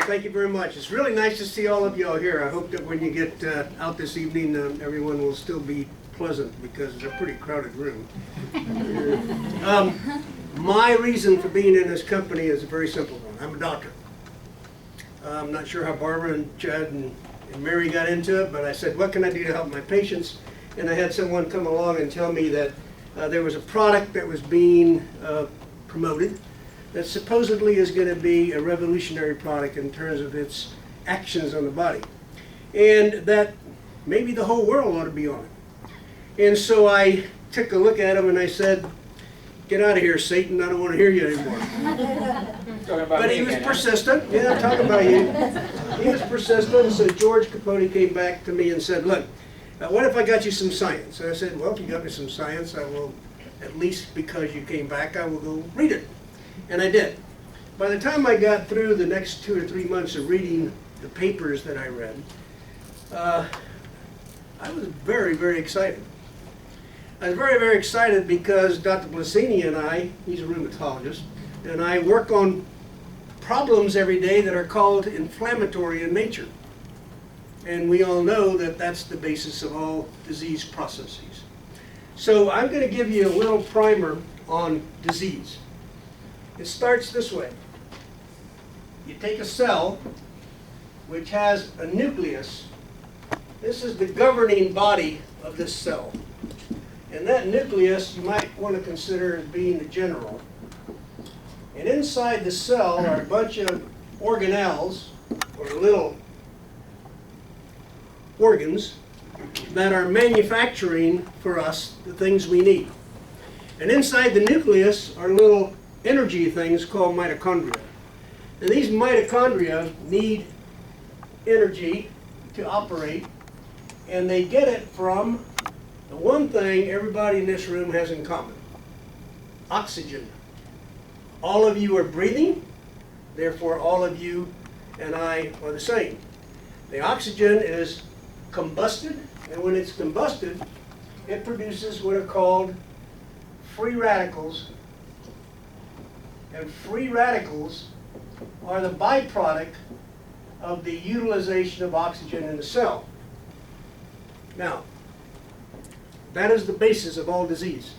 thank you very much. It's really nice to see all of you all here. I hope that when you get out this evening, everyone will still be pleasant because it's a pretty crowded room. My reason for being in this company is a very simple one. I'm a doctor. I'm not sure how Barbara and Chad and Mary got into it, but I said, what can I do to help my patients? And I had someone come along and tell me that there was a product that was being promoted that supposedly is going to be a revolutionary product in terms of its actions on the body. And that maybe the whole world ought to be on it. And so I took a look at him and I said, get out of here, Satan, I don't want to hear you anymore. But he was persistent. Yeah, I'm talking about you. He was persistent, so George Capote came back to me and said, look, what if I got you some science? And I said, well, if you got me some science, I will, at least because you came back, I will go read it. And I did. By the time I got through the next 2 or 3 months of reading the papers that I read, I was very, very excited. I was very, very excited because Dr. Blasini and I, he's a rheumatologist, and I work on problems every day that are called inflammatory in nature. And we all know that that's the basis of all disease processes. So I'm going to give you a little primer on disease. It starts this way. You take a cell which has a nucleus. This is the governing body of this cell. And that nucleus you might want to consider as being the general. And inside the cell are a bunch of organelles, or little organs, that are manufacturing for us the things we need. And inside the nucleus are little energy things called mitochondria. And these mitochondria need energy to operate, and they get it from the one thing everybody in this room has in common: oxygen. All of you are breathing, therefore all of you and I are the same. The oxygen is combusted, and when it's combusted, it produces what are called free radicals. And free radicals are the byproduct of the utilization of oxygen in the cell. Now, that is the basis of all disease.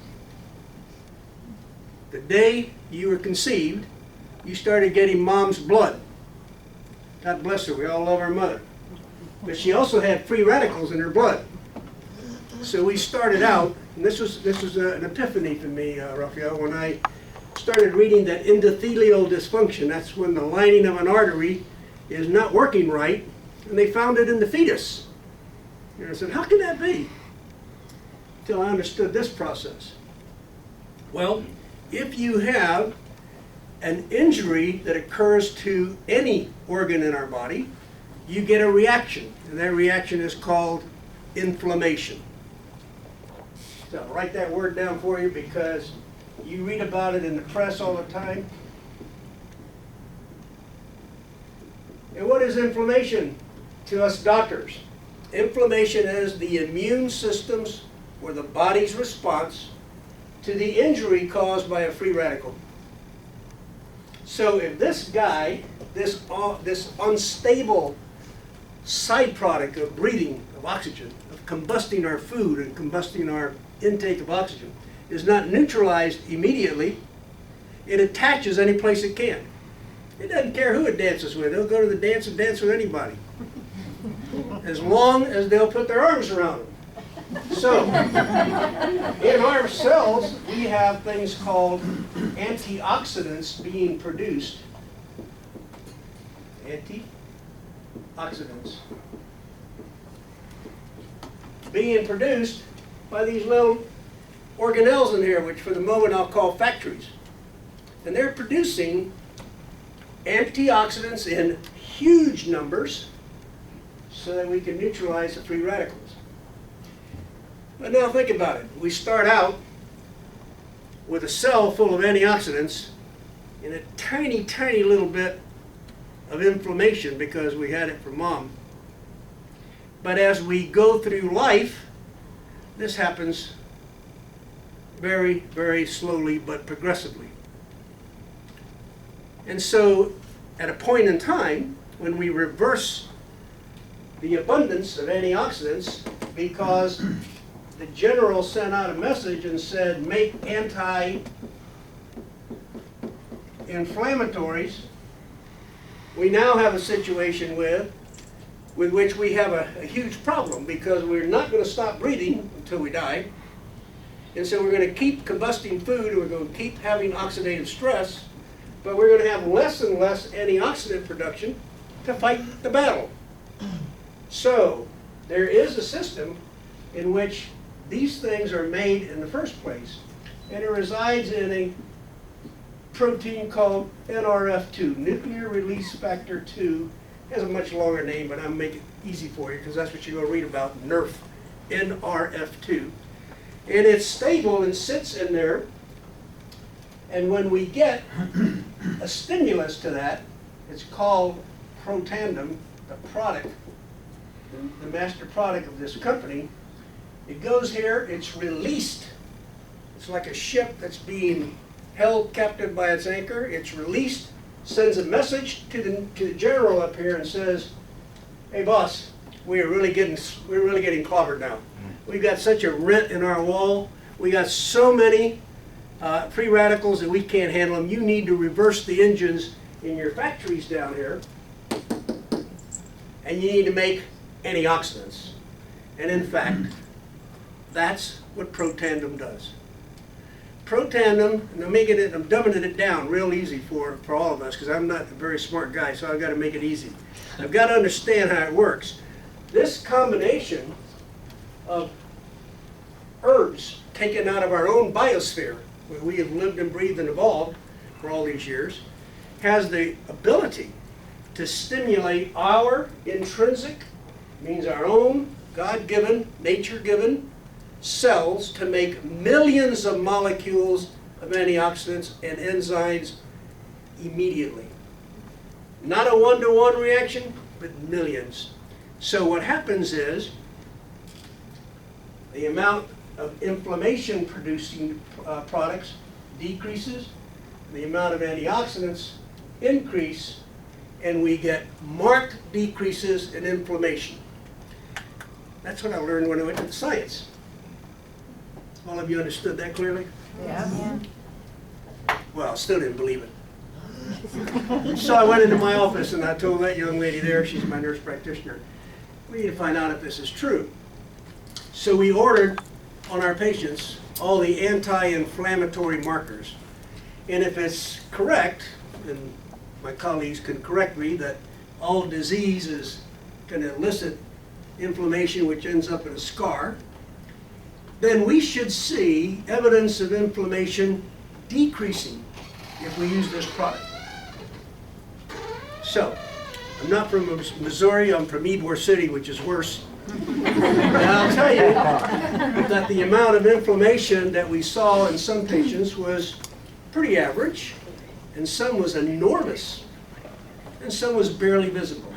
The day you were conceived, you started getting mom's blood. God bless her, we all love our mother. But she also had free radicals in her blood. So we started out, and this was an epiphany for me, Raphael, when I started reading that endothelial dysfunction. That's when the lining of an artery is not working right, and they found it in the fetus. And I said, how can that be? Until I understood this process. Well, if you have an injury that occurs to any organ in our body, you get a reaction, and that reaction is called inflammation. So I'll write that word down for you because you read about it in the press all the time. And what is inflammation to us doctors? Inflammation is the immune system's or the body's response to the injury caused by a free radical. So if this guy, this unstable side product of breathing of oxygen, of combusting our food and combusting our intake of oxygen, is not neutralized immediately, it attaches any place it can. It doesn't care who it dances with. It'll go to the dance and dance with anybody, as long as they'll put their arms around them. So, in our cells, we have things called antioxidants being produced. Antioxidants being produced by these little organelles in here, which for the moment I'll call factories. And they're producing antioxidants in huge numbers so that we can neutralize the free radicals. But now think about it. We start out with a cell full of antioxidants and a tiny, tiny little bit of inflammation because we had it from mom. But as we go through life, this happens very, very slowly but progressively. And so at a point in time, when we reverse the abundance of antioxidants, because the general sent out a message and said, make anti-inflammatories. We now have a situation with which we have a huge problem, because we're not going to stop breathing until we die. And so we're going to keep combusting food, we're going to keep having oxidative stress, but we're going to have less and less antioxidant production to fight the battle. So there is a system in which these things are made in the first place, and it resides in a protein called NRF2, nuclear release factor 2. It has a much longer name, but I'll make it easy for you because that's what you're going to read about, NRF2. And it's stable and sits in there, and when we get a stimulus to that, it's called Protandim, the product, the master product of this company. It goes here, it's released. It's like a ship that's being held captive by its anchor. It's released, sends a message to the general up here and says, hey boss, we're really getting clobbered now. We've got such a rent in our wall. We got so many free radicals that we can't handle them. You need to reverse the engines in your factories down here, and you need to make antioxidants. And in fact, that's what Protandim does. Protandim, and I'm dumbing it down real easy for all of us, because I'm not a very smart guy, so I've got to make it easy. I've got to understand how it works. This combination of herbs taken out of our own biosphere, where we have lived and breathed and evolved for all these years, has the ability to stimulate our intrinsic, means our own God-given, nature-given cells to make millions of molecules of antioxidants and enzymes immediately. Not a one-to-one reaction, but millions. So what happens is the amount of inflammation-producing products decreases, the amount of antioxidants increase, and we get marked decreases in inflammation. That's what I learned when I went to science. All of you understood that clearly? Yeah. Well, I still didn't believe it. So I went into my office and I told that young lady there, she's my nurse practitioner, we need to find out if this is true. So we ordered on our patients all the anti-inflammatory markers. And if it's correct, and my colleagues can correct me, that all disease is going to elicit inflammation which ends up in a scar, then we should see evidence of inflammation decreasing if we use this product. So, I'm not from Missouri, I'm from Ybor City, which is worse. And I'll tell you that the amount of inflammation that we saw in some patients was pretty average, and some was enormous, and some was barely visible.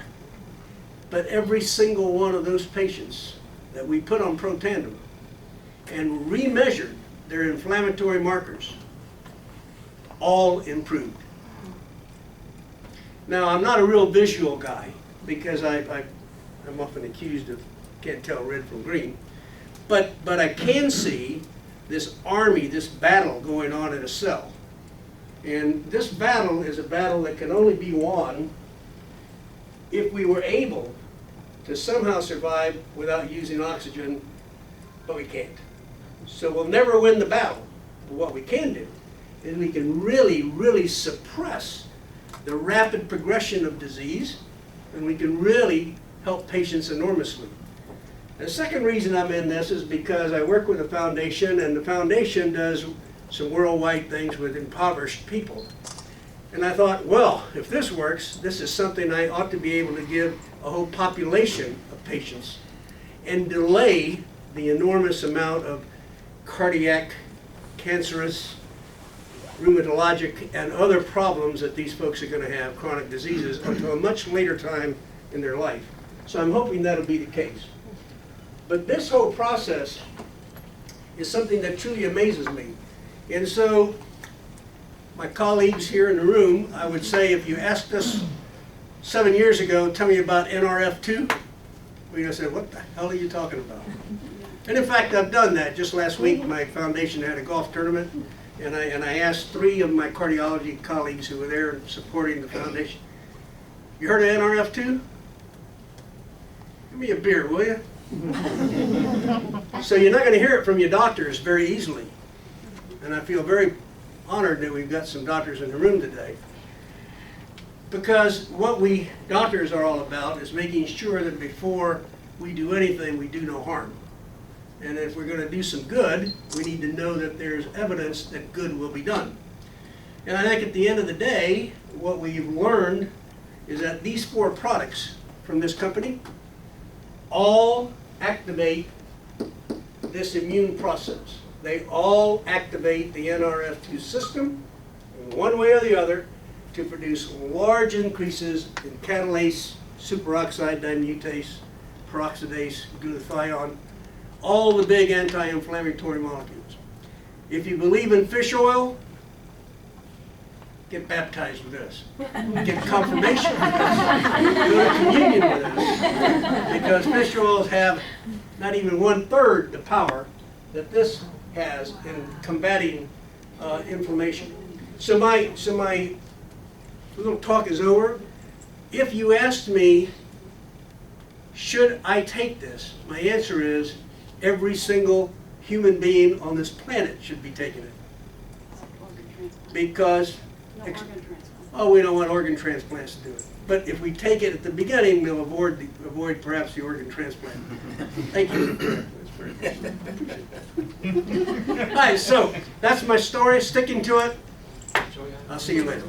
But every single one of those patients that we put on Protandim and remeasured their inflammatory markers all improved. Now, I'm not a real visual guy, because I'm often accused of can't tell red from green, but I can see this army, this battle going on in a cell. And this battle is a battle that can only be won if we were able to somehow survive without using oxygen, but we can't. So we'll never win the battle. But what we can do is we can really, really suppress the rapid progression of disease, and we can really help patients enormously. The second reason I'm in this is because I work with a foundation, and the foundation does some worldwide things with impoverished people. And I thought, well, if this works, this is something I ought to be able to give a whole population of patients and delay the enormous amount of cardiac, cancerous, rheumatologic, and other problems that these folks are going to have, chronic diseases, until a much later time in their life. So I'm hoping that'll be the case. But this whole process is something that truly amazes me. And so my colleagues here in the room, I would say if you asked us 7 years ago, tell me about NRF2. We just said, what the hell are you talking about? And in fact, I've done that. Just last week, my foundation had a golf tournament, and I asked 3 of my cardiology colleagues who were there supporting the foundation, you heard of NRF2? Give me a beer, will you? So you're not going to hear it from your doctors very easily. And I feel very honored that we've got some doctors in the room today. Because what we doctors are all about is making sure that before we do anything, we do no harm. And if we're going to do some good, we need to know that there's evidence that good will be done. And I think at the end of the day, what we've learned is that these 4 products from this company all activate this immune process. They all activate the NRF2 system in one way or the other to produce large increases in catalase, superoxide dismutase, peroxidase, glutathione, all the big anti-inflammatory molecules. If you believe in fish oil, get baptized with this. Get confirmation with this. Go to communion with this. Because fish oils have not even 1/3 the power that this has in combating inflammation. So my little talk is over. If you asked me, should I take this? My answer is, every single human being on this planet should be taking it. Because, we don't want organ transplants to do it. But if we take it at the beginning, we'll avoid perhaps the organ transplant. Thank you. That's very All right, so that's my story. Sticking to it. I'll see you later.